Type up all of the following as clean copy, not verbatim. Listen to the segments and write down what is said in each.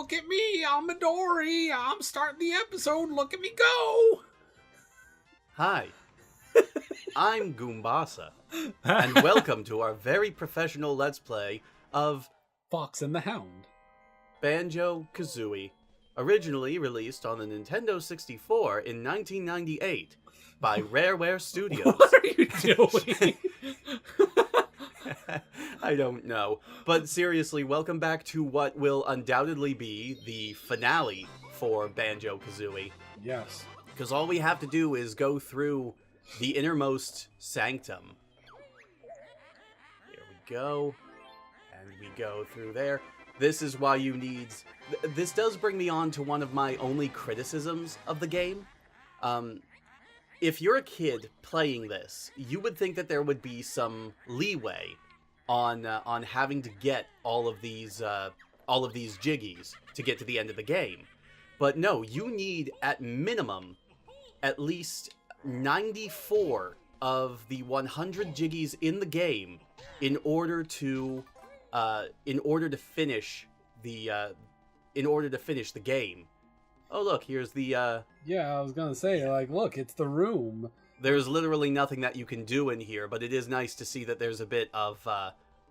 look at me. I'm Midori. I'm starting the episode. Look at me go. Hi, I'm Goombasa, and welcome to our very professional Let's Play of Fox and the Hound. Banjo Kazooie, originally released on the Nintendo 64 in 1998 by Rareware Studios. What are you doing? I don't know. But seriously, welcome back to what will undoubtedly be the finale for Banjo Kazooie. Yes. Because all we have to do is go through the innermost sanctum. Here we go. And we go through there. This is why you need... This does bring me on to one of my only criticisms of the game. If you're a kid playing this, you would think that there would be some leeway on having to get all of these jiggies to get to the end of the game. But no, you need at minimum at least 94 of the 100 jiggies in the game in order to finish the game. Oh look, here's the Yeah, I was gonna say, like, look, it's the room. There's literally nothing that you can do in here, but it is nice to see that there's a bit of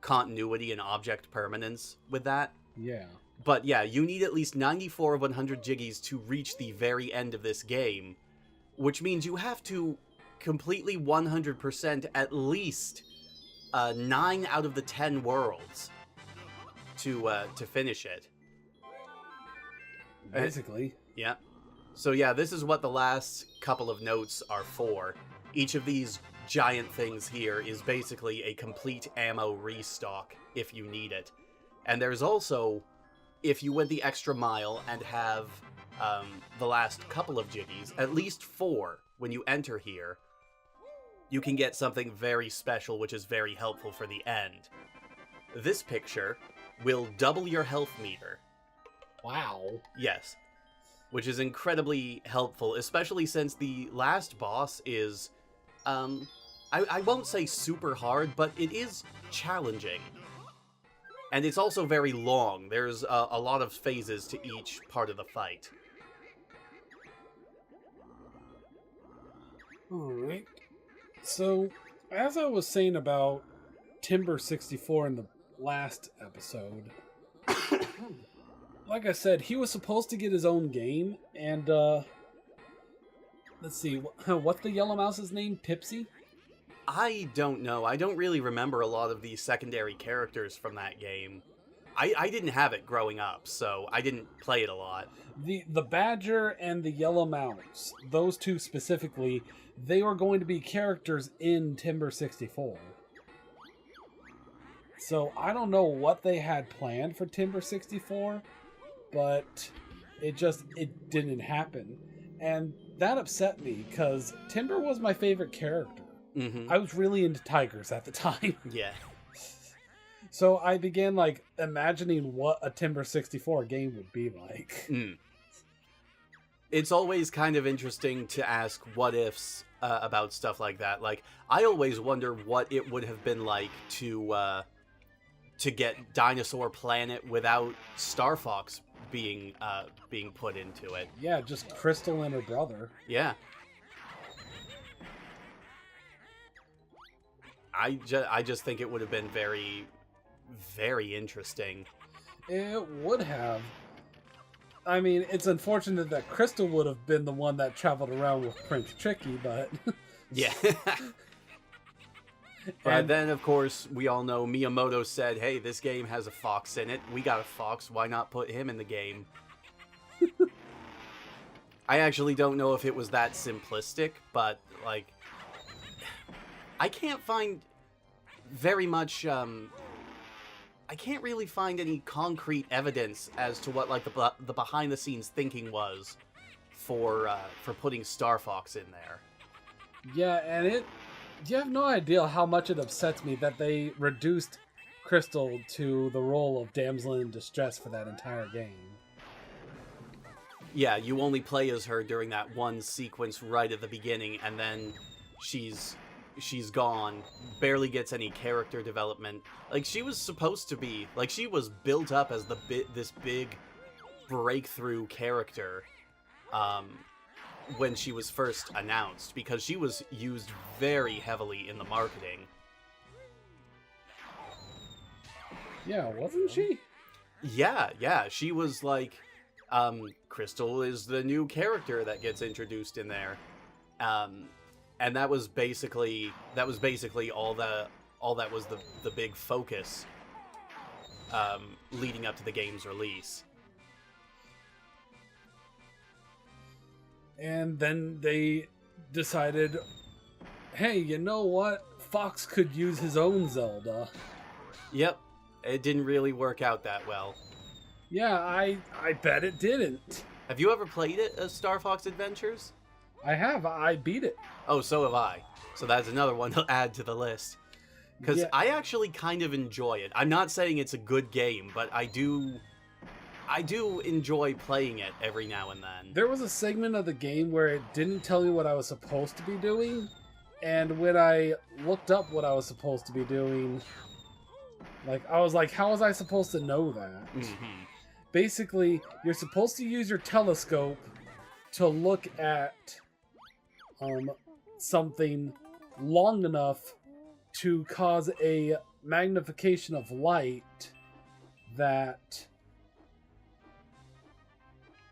continuity and object permanence with that. Yeah. But yeah, you need at least 94 of 100 jiggies to reach the very end of this game, which means you have to completely 100% at least 9 out of the 10 worlds to finish it. Basically. Yeah. So yeah, this is what the last couple of notes are for. Each of these giant things here is basically a complete ammo restock if you need it. And there's also, if you went the extra mile and have the last couple of jiggies, at least 4 when you enter here, you can get something very special, which is very helpful for the end. This picture will double your health meter. Wow. Yes. Which is incredibly helpful, especially since the last boss is, I won't say super hard, but it is challenging. And it's also very long. There's a lot of phases to each part of the fight. Alright. So, as I was saying about Timber 64 in the last episode, like I said, he was supposed to get his own game, and, let's see, what's the yellow mouse's name? Pipsy? I don't know. I don't really remember a lot of the secondary characters from that game. I didn't have it growing up, so I didn't play it a lot. The Badger and the Yellow Mouse, those two specifically, they were going to be characters in Timber 64. So I don't know what they had planned for Timber 64, but it didn't happen. And that upset me, because Timber was my favorite character. Mm-hmm. I was really into tigers at the time. Yeah. So I began, like, imagining what a Timber 64 game would be like. Mm. It's always kind of interesting to ask what-ifs about stuff like that. Like, I always wonder what it would have been like to get Dinosaur Planet without Star Fox being put into it. Yeah, just Crystal and her brother. Yeah. I just think it would have been very, very interesting. It would have. I mean, it's unfortunate that Crystal would have been the one that traveled around with Prince Tricky, but... Yeah. But then, of course, we all know Miyamoto said, hey, this game has a fox in it. We got a fox. Why not put him in the game? I actually don't know if it was that simplistic, but, like... I can't find very much, I can't really find any concrete evidence as to what, like, the behind-the-scenes thinking was for putting Star Fox in there. Yeah, and you have no idea how much it upsets me that they reduced Crystal to the role of damsel in distress for that entire game. Yeah, you only play as her during that one sequence right at the beginning, and then she's gone, barely gets any character development. Like, she was supposed to be, like, she was built up as this big, breakthrough character when she was first announced, because she was used very heavily in the marketing. Yeah, wasn't she? Yeah, she was like, Crystal is the new character that gets introduced in there. And that was basically all that was the big focus leading up to the game's release. And then they decided, hey, you know what? Fox could use his own Zelda. Yep, it didn't really work out that well. Yeah, I bet it didn't. Have you ever played it, Star Fox Adventures? I have. I beat it. Oh, so have I. So that's another one to add to the list. Because Yeah. I actually kind of enjoy it. I'm not saying it's a good game, but I do enjoy playing it every now and then. There was a segment of the game where it didn't tell me what I was supposed to be doing, and when I looked up what I was supposed to be doing, like, I was like, how was I supposed to know that? Mm-hmm. Basically, you're supposed to use your telescope to look at something long enough to cause a magnification of light that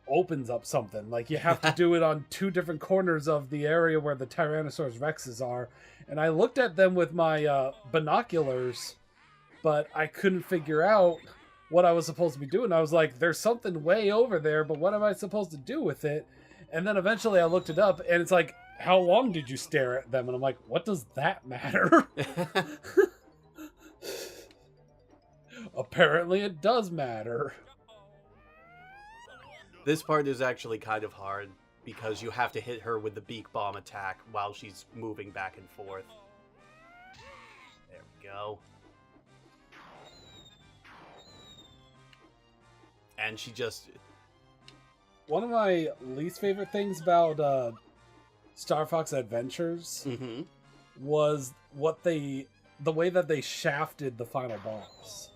opens up something. Like, you have to do it on two different corners of the area where the Tyrannosaurus Rexes are. And I looked at them with my binoculars, but I couldn't figure out what I was supposed to be doing. I was like, there's something way over there, but what am I supposed to do with it? And then eventually I looked it up, and it's like, how long did you stare at them? And I'm like, what does that matter? Apparently it does matter. This part is actually kind of hard, because you have to hit her with the beak bomb attack while she's moving back and forth. There we go. And she just... One of my least favorite things about Star Fox Adventures Mm-hmm. was the way that they shafted the final boss.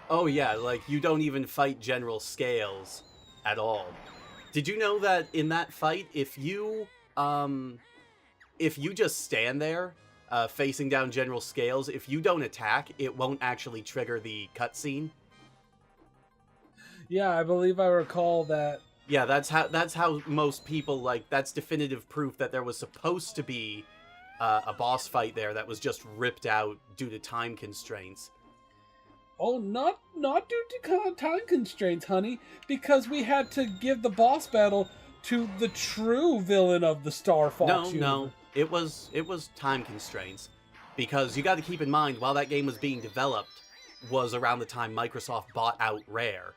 Oh yeah, like, you don't even fight General Scales at all. Did you know that in that fight, if you just stand there, facing down General Scales, if you don't attack, it won't actually trigger the cutscene? Yeah, I believe I recall that. Yeah, that's how most people, like, that's definitive proof that there was supposed to be a boss fight there that was just ripped out due to time constraints. Oh, not due to time constraints, honey, because we had to give the boss battle to the true villain of the Star Fox universe. No, it was time constraints, because you got to keep in mind, while that game was being developed was around the time Microsoft bought out Rare.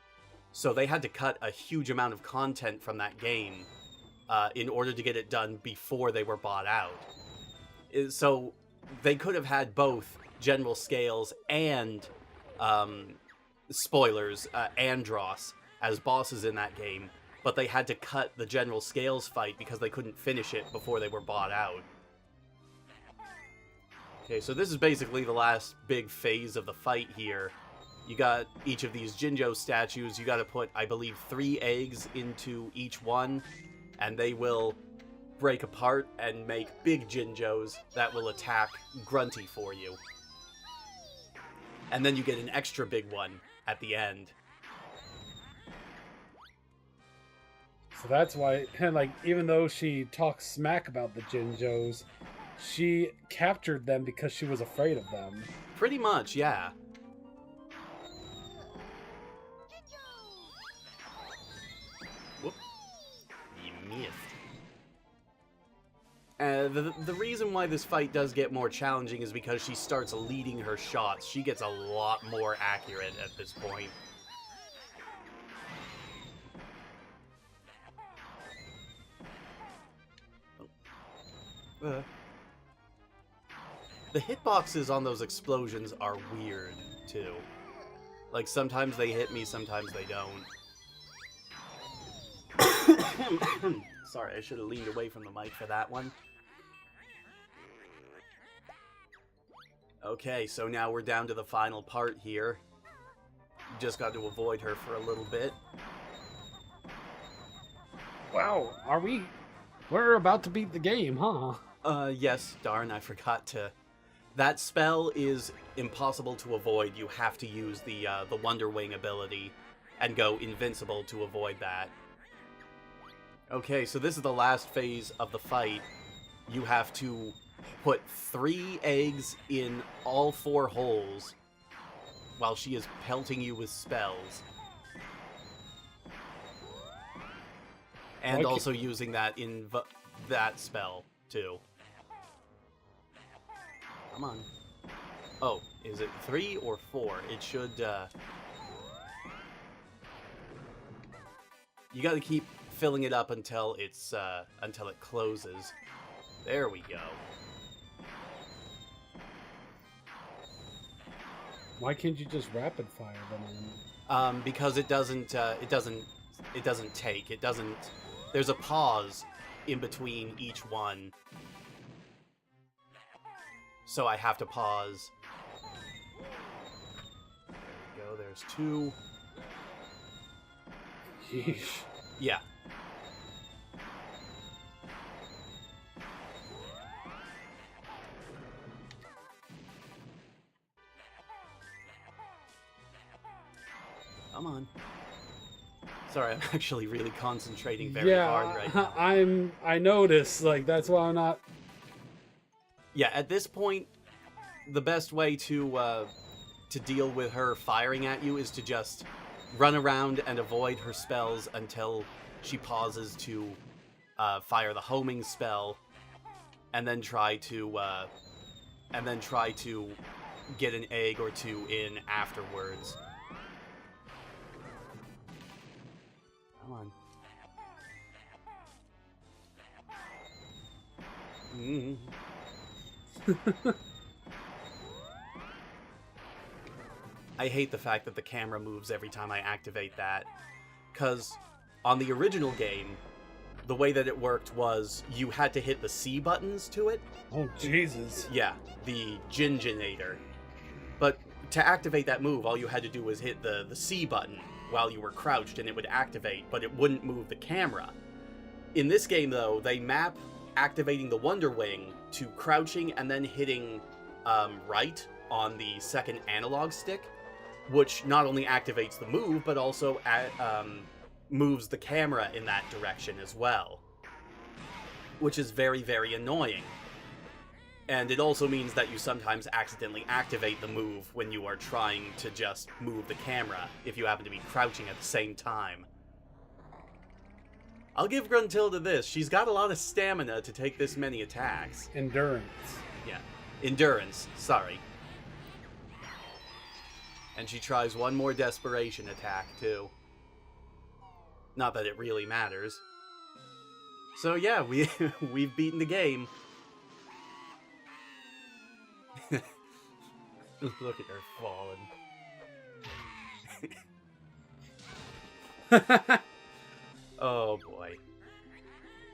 So they had to cut a huge amount of content from that game in order to get it done before they were bought out. So they could have had both General Scales and, spoilers, Andross as bosses in that game, but they had to cut the General Scales fight because they couldn't finish it before they were bought out. Okay, so this is basically the last big phase of the fight here. You got each of these Jinjo statues. You got to put, I believe, 3 eggs into each one, and they will break apart and make big Jinjos that will attack Grunty for you. And then you get an extra big one at the end. So that's why, and like, even though she talks smack about the Jinjos, she captured them because she was afraid of them. Pretty much, yeah. Whoop. You missed. The reason why this fight does get more challenging is because she starts leading her shots. She gets a lot more accurate at this point. The hitboxes on those explosions are weird, too. Like, sometimes they hit me, sometimes they don't. Sorry, I should have leaned away from the mic for that one. Okay, so now we're down to the final part here. Just got to avoid her for a little bit. Wow, we're about to beat the game, huh? Yes, darn, I forgot to... That spell is impossible to avoid. You have to use the Wonder Wing ability and go invincible to avoid that. Okay, so this is the last phase of the fight. You have to put 3 eggs in all 4 holes while she is pelting you with spells. And also using that in that spell, too. Come on. Oh, is it 3 or 4? It should, You gotta keep filling it up until it's, until it closes. There we go. Why can't you just rapid fire them? Because it doesn't take. There's a pause in between each one. So I have to pause. There we go, there's 2. Yeesh. Yeah. Come on. Sorry, I'm actually really concentrating very hard right now. I noticed, like, that's why I'm not... Yeah, at this point, the best way to deal with her firing at you is to just run around and avoid her spells until she pauses to fire the homing spell, and then try to get an egg or 2 in afterwards. Come on. I hate the fact that the camera moves every time I activate that, because on the original game, the way that it worked was you had to hit the C buttons to it. Oh, Jesus. Yeah, the Ginginator. But to activate that move, all you had to do was hit the C button while you were crouched and it would activate, but it wouldn't move the camera. In this game, though, they map activating the Wonder Wing to crouching and then hitting right on the second analog stick, which not only activates the move, but also moves the camera in that direction as well, which is very, very annoying. And it also means that you sometimes accidentally activate the move when you are trying to just move the camera, if you happen to be crouching at the same time. I'll give Gruntilda this. She's got a lot of stamina to take this many attacks. Endurance. Yeah. Endurance. Sorry. And she tries one more desperation attack, too. Not that it really matters. So yeah, we've beaten the game. Look at her falling. Oh boy.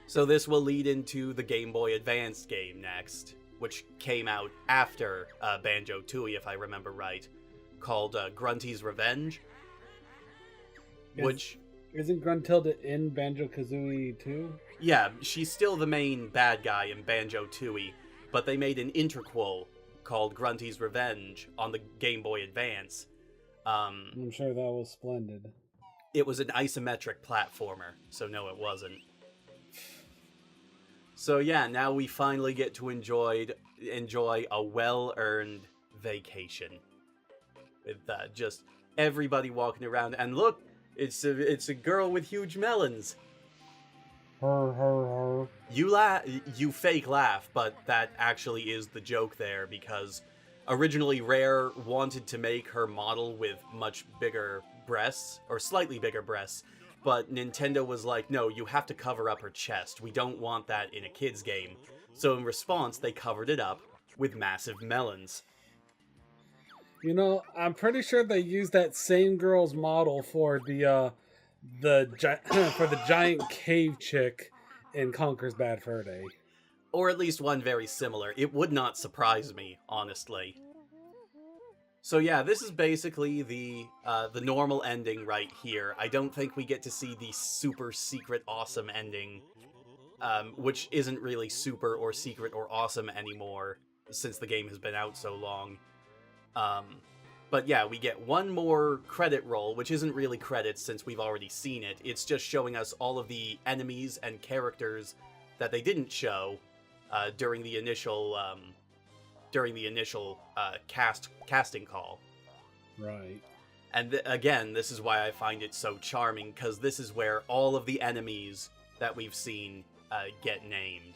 So this will lead into the Game Boy Advance game next, which came out after Banjo Tooie, if I remember right, called Grunty's Revenge. Isn't Gruntilda in Banjo Kazooie too? Yeah, she's still the main bad guy in Banjo Tooie, but they made an interquel called Grunty's Revenge on the Game Boy Advance. I'm sure that was splendid. It was an isometric platformer, so no, it wasn't. So yeah, now we finally get to enjoy a well-earned vacation with just everybody walking around. And look, it's a girl with huge melons. You fake laugh, but that actually is the joke there, because originally Rare wanted to make her model with much bigger breasts, or slightly bigger breasts, but Nintendo was like, no, you have to cover up her chest. We don't want that in a kid's game. So in response, they covered it up with massive melons. You know, I'm pretty sure they used that same girl's model for the giant cave chick in Conker's Bad Fur Day. Or at least one very similar. It would not surprise me, honestly. So yeah, this is basically the normal ending right here. I don't think we get to see the super secret awesome ending, which isn't really super or secret or awesome anymore since the game has been out so long. But yeah, we get one more credit roll, which isn't really credits since we've already seen it. It's just showing us all of the enemies and characters that they didn't show during the initial casting call. Right. And again, this is why I find it so charming, because this is where all of the enemies that we've seen get named.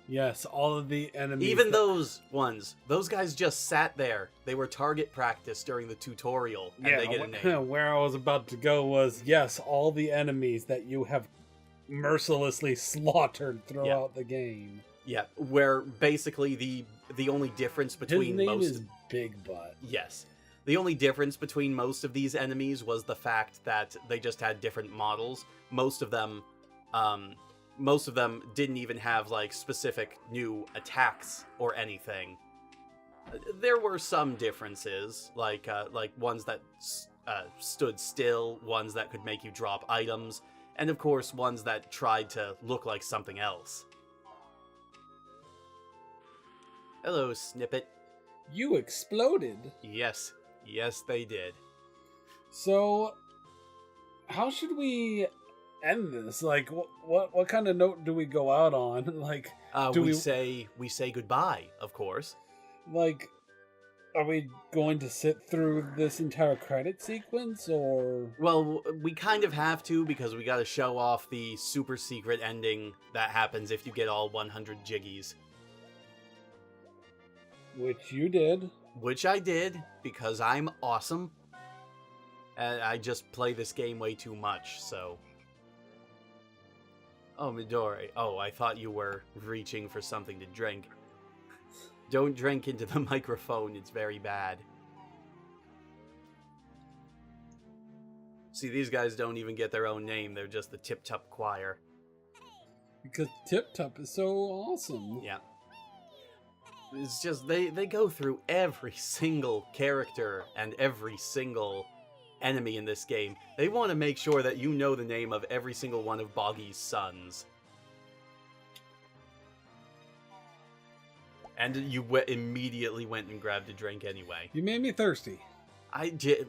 Yes, all of the enemies. Even those ones, those guys just sat there. They were target practice during the tutorial, and they get a name. Where I was about to go was, yes, all the enemies that you have mercilessly slaughtered throughout the game. Yeah, where basically the only difference between His name is Big Butt. Yes. The only difference between most of these enemies was the fact that they just had different models. Most of them didn't even have like specific new attacks or anything. There were some differences, like ones that stood still, ones that could make you drop items, and of course ones that tried to look like something else. Hello, Snippet. You exploded. Yes, they did. So, how should we end this? Like, what kind of note do we go out on? Like, we say goodbye, of course. Like, are we going to sit through this entire credit sequence, or? Well, we kind of have to, because we got to show off the super secret ending that happens if you get all 100 jiggies. Which you did. Which I did, because I'm awesome. And I just play this game way too much, so... Oh, Midori. Oh, I thought you were reaching for something to drink. Don't drink into the microphone, it's very bad. See, these guys don't even get their own name, they're just the Tip Top Choir. Because Tip Top is so awesome. Yeah. It's just, they go through every single character and every single enemy in this game. They want to make sure that you know the name of every single one of Boggy's sons. And you immediately went and grabbed a drink anyway. You made me thirsty. I did.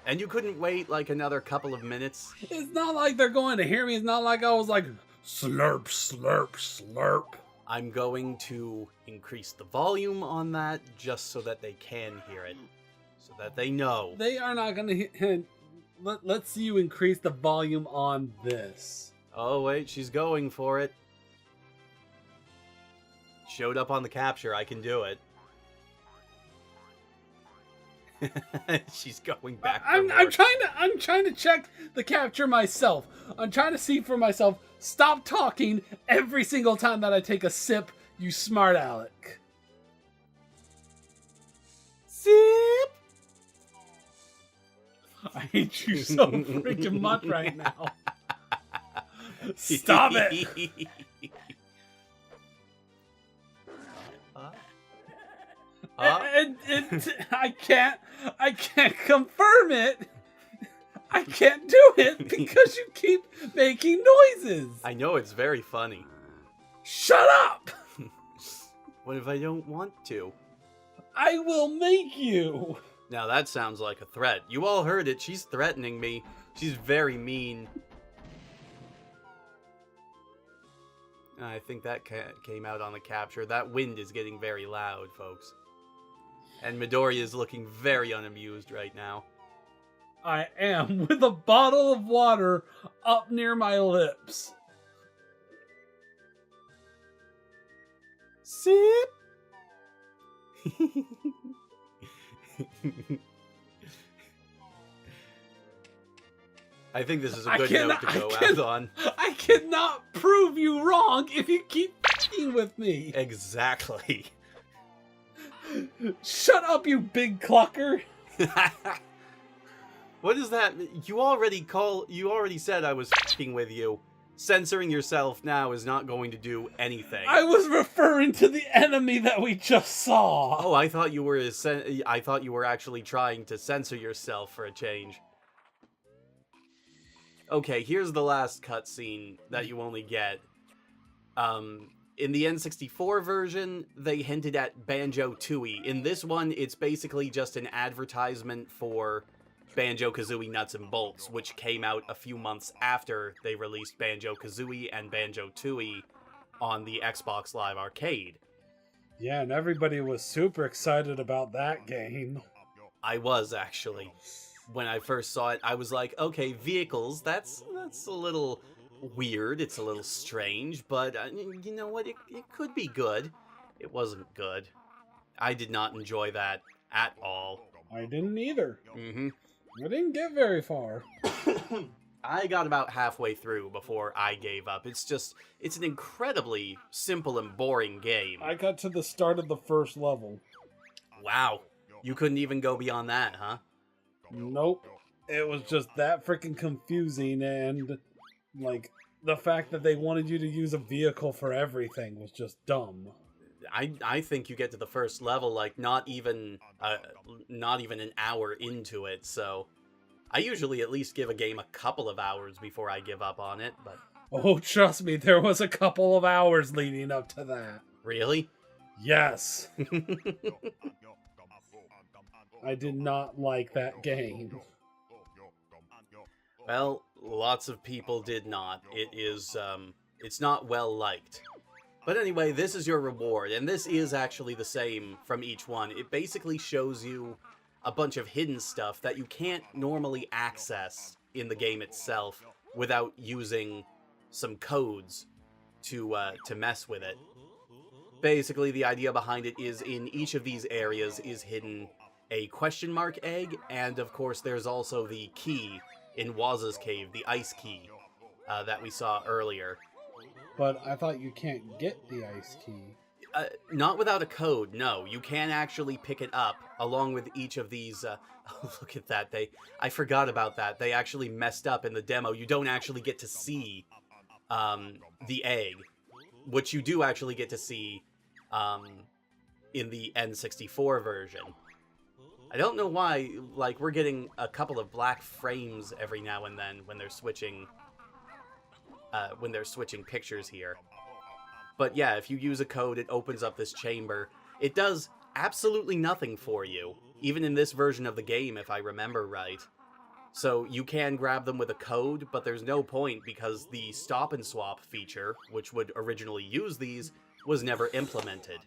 And you couldn't wait like another couple of minutes? It's not like they're going to hear me. It's not like I was like, slurp, slurp, slurp. I'm going to increase the volume on that just so that they can hear it. So that they know. They are not going to hear. Let's see you increase the volume on this. Oh, wait. She's going for it. Showed up on the capture. I can do it. She's going back. I'm trying to check the capture myself. I'm trying to see for myself. Stop talking every single time that I take a sip, you smart aleck. Sip. I hate you so freaking much right now. Stop it. I can't confirm it. I can't do it because you keep making noises. I know, it's very funny. Shut up! What if I don't want to? I will make you. Now that sounds like a threat. You all heard it. She's threatening me. She's very mean. I think that came out on the capture. That wind is getting very loud, folks. And Midori is looking very unamused right now. I am, with a bottle of water up near my lips. Sip! I think this is a good note to go out on. I cannot prove you wrong if you keep f***ing with me. Exactly. Shut up, you big clucker. What is that? You already said I was f***ing with you. censoring yourself now is not going to do anything. I was referring to the enemy that we just saw. Oh, I thought you were actually trying to censor yourself for a change. Okay, here's the last cutscene that you only get. In the N64 version, they hinted at Banjo Tooie. In this one, it's basically just an advertisement for Banjo Kazooie Nuts and Bolts, which came out a few months after they released Banjo Kazooie and Banjo Tooie on the Xbox Live Arcade. Yeah, and everybody was super excited about that game. I was, actually. When I first saw it, I was like, okay, vehicles, that's a little weird, it's a little strange, but you know what, it could be good. It wasn't good. I did not enjoy that at all. I didn't either. Mm-hmm. I didn't get very far. I got about halfway through before I gave up. It's an incredibly simple and boring game. I got to the start of the first level. Wow. You couldn't even go beyond that, huh? Nope. It was just that freaking confusing, and like the fact that they wanted you to use a vehicle for everything was just dumb. I think you get to the first level like not even an hour into it, so I usually at least give a game a couple of hours before I give up on it, but Oh, trust me, there was a couple of hours leading up to that. really? Yes. I did not like that game. Well, lots of people did not. It's not well liked. But anyway, this is your reward, and this is actually the same from each one. It basically shows you a bunch of hidden stuff that you can't normally access in the game itself without using some codes to mess with it. Basically, the idea behind it is in each of these areas is hidden a question mark egg, and of course there's also the key in Waz's cave, the ice key that we saw earlier. But I thought you can't get the ice key. Not without a code, no. You can actually pick it up along with each of these. Oh, look at that. I forgot about that. They actually messed up in the demo. You don't actually get to see the egg, which you do actually get to see in the N64 version. I don't know why, like, we're getting a couple of black frames every now and then when they're switching pictures here. But yeah, if you use a code, it opens up this chamber. It does absolutely nothing for you, even in this version of the game, if I remember right. So you can grab them with a code, but there's no point because the stop and swap feature, which would originally use these, was never implemented.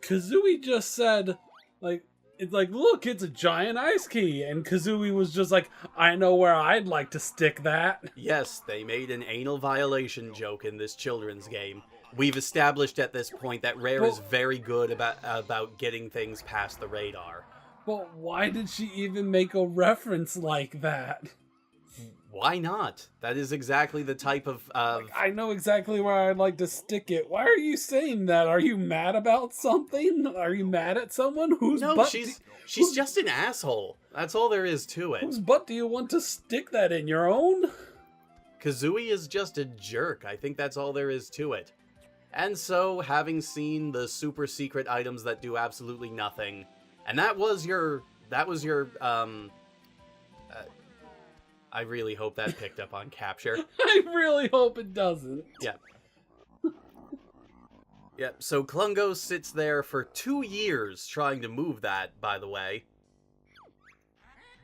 Kazooie just said, like, it's like, look, it's a giant ice key. And Kazooie was just like, I know where I'd like to stick that. Yes, they made an anal violation joke in this children's game. We've established at this point that Rare is very good about getting things past the radar. But why did she even make a reference like that? Why not? That is exactly the type of... I know exactly where I'd like to stick it. Why are you saying that? Are you mad about something? Are you mad at someone? No, she's just an asshole. That's all there is to it. Whose butt do you want to stick that in? Your own? Kazooie is just a jerk. I think that's all there is to it. And so, having seen the super secret items that do absolutely nothing, and that was your I really hope that picked up on capture. I really hope it doesn't. Yeah. Yep, so Klungo sits there for 2 years trying to move that, by the way.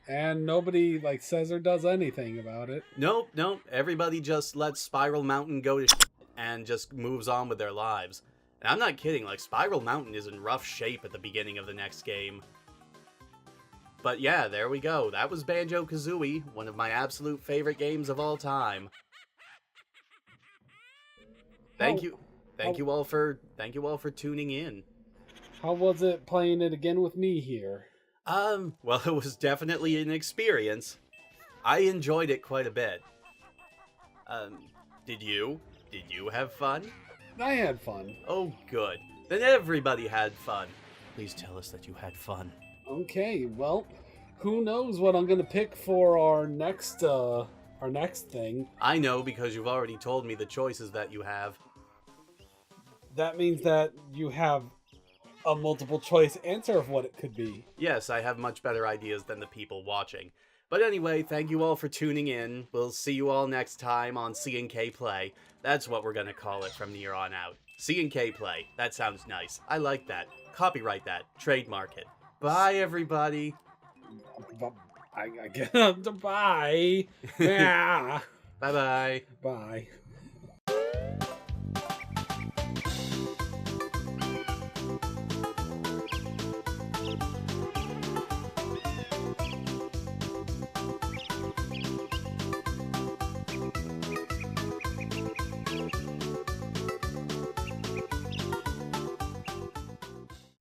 And nobody, like, says or does anything about it. Nope. Everybody just lets Spiral Mountain go to shit and just moves on with their lives. And I'm not kidding, like, Spiral Mountain is in rough shape at the beginning of the next game. But yeah, there we go. That was Banjo Kazooie, one of my absolute favorite games of all time. Thank you all for tuning in. How was it playing it again with me here? Well, it was definitely an experience. I enjoyed it quite a bit. Did you? Did you have fun? I had fun. Oh, good. Then everybody had fun. Please tell us that you had fun. Okay, well, who knows what I'm gonna pick for our next our next thing. I know because you've already told me the choices that you have. That means that you have a multiple choice answer of what it could be. Yes, I have much better ideas than the people watching. But anyway, thank you all for tuning in. We'll see you all next time on C&K Play. That's what we're gonna call it from here on out. C&K Play. That sounds nice. I like that. Copyright that. Trademark it. Bye, everybody. I get bye. Yeah. Bye-bye. Bye.